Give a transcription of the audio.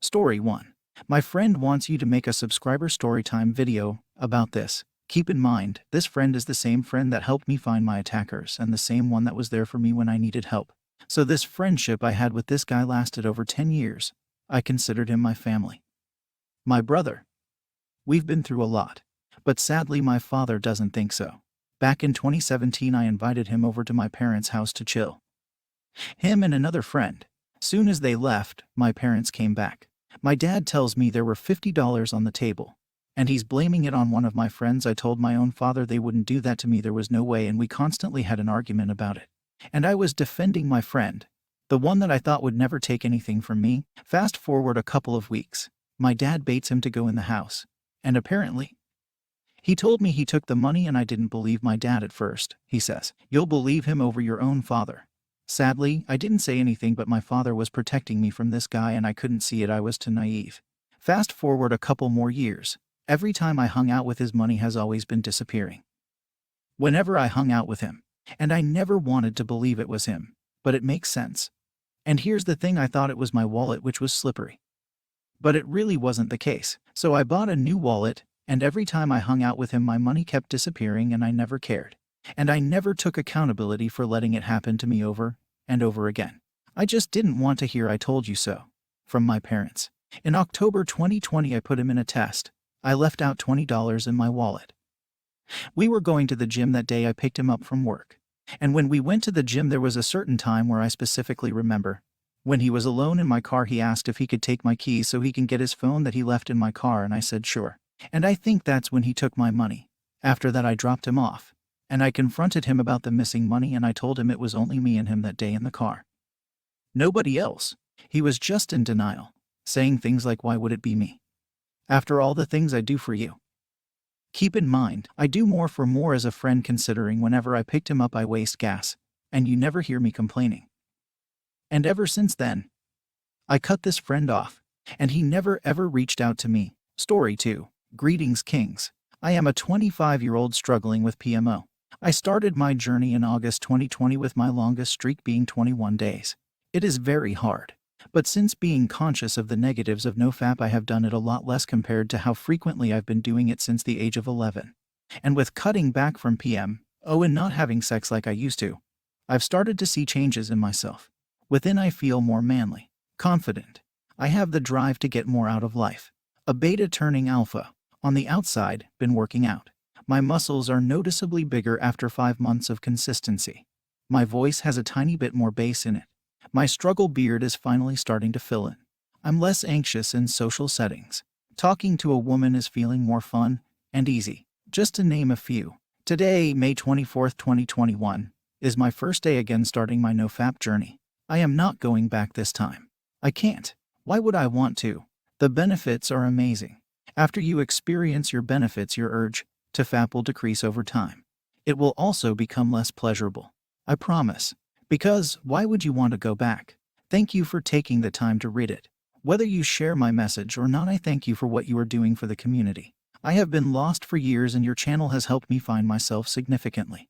Story 1. My friend wants you to make a subscriber storytime video about this. Keep in mind, this friend is the same friend that helped me find my attackers and the same one that was there for me when I needed help. So this friendship I had with this guy lasted over 10 years. I considered him my family. My brother. We've been through a lot. But sadly my father doesn't think so. Back in 2017 I invited him over to my parents' house to chill. Him and another friend. Soon as they left, my parents came back. My dad tells me there were $50 on the table, and he's blaming it on one of my friends. I told my own father they wouldn't do that to me, there was no way, and we constantly had an argument about it. And I was defending my friend, the one that I thought would never take anything from me. Fast forward a couple of weeks, my dad baits him to go in the house, and apparently, he told me he took the money, and I didn't believe my dad at first. He says, "You'll believe him over your own father." Sadly, I didn't say anything, but my father was protecting me from this guy and I couldn't see it. I was too naive. Fast forward a couple more years. Every time I hung out with his money has always been disappearing. Whenever I hung out with him. And I never wanted to believe it was him. But it makes sense. And here's the thing, I thought it was my wallet, which was slippery. But it really wasn't the case. So I bought a new wallet, and every time I hung out with him my money kept disappearing and I never cared. And I never took accountability for letting it happen to me over and over again. I just didn't want to hear "I told you so" from my parents. In October 2020 I put him in a test. I left out $20 in my wallet. We were going to the gym that day. I picked him up from work. And when we went to the gym there was a certain time where I specifically remember. When he was alone in my car he asked if he could take my keys so he can get his phone that he left in my car, and I said sure. And I think that's when he took my money. After that I dropped him off. And I confronted him about the missing money, and I told him it was only me and him that day in the car. Nobody else. He was just in denial, saying things like, "Why would it be me? After all the things I do for you." Keep in mind, I do more for more as a friend, considering whenever I picked him up I waste gas, and you never hear me complaining. And ever since then, I cut this friend off, and he never ever reached out to me. Story 2. Greetings, Kings. I am a 25-year-old struggling with PMO. I started my journey in August 2020 with my longest streak being 21 days. It is very hard. But since being conscious of the negatives of NoFap, I have done it a lot less compared to how frequently I've been doing it since the age of 11. And with cutting back from PMO and not having sex like I used to, I've started to see changes in myself. Within I feel more manly, confident. I have the drive to get more out of life. A beta turning alpha. On the outside, been working out. My muscles are noticeably bigger after 5 months of consistency. My voice has a tiny bit more bass in it. My struggle beard is finally starting to fill in. I'm less anxious in social settings. Talking to a woman is feeling more fun and easy, just to name a few. Today, May 24th, 2021, is my first day again starting my NoFap journey. I am not going back this time. I can't. Why would I want to? The benefits are amazing. After you experience your benefits, your urge to fap will decrease over time. It will also become less pleasurable. I promise. Because why would you want to go back? Thank you for taking the time to read it. Whether you share my message or not, I thank you for what you are doing for the community. I have been lost for years and your channel has helped me find myself significantly.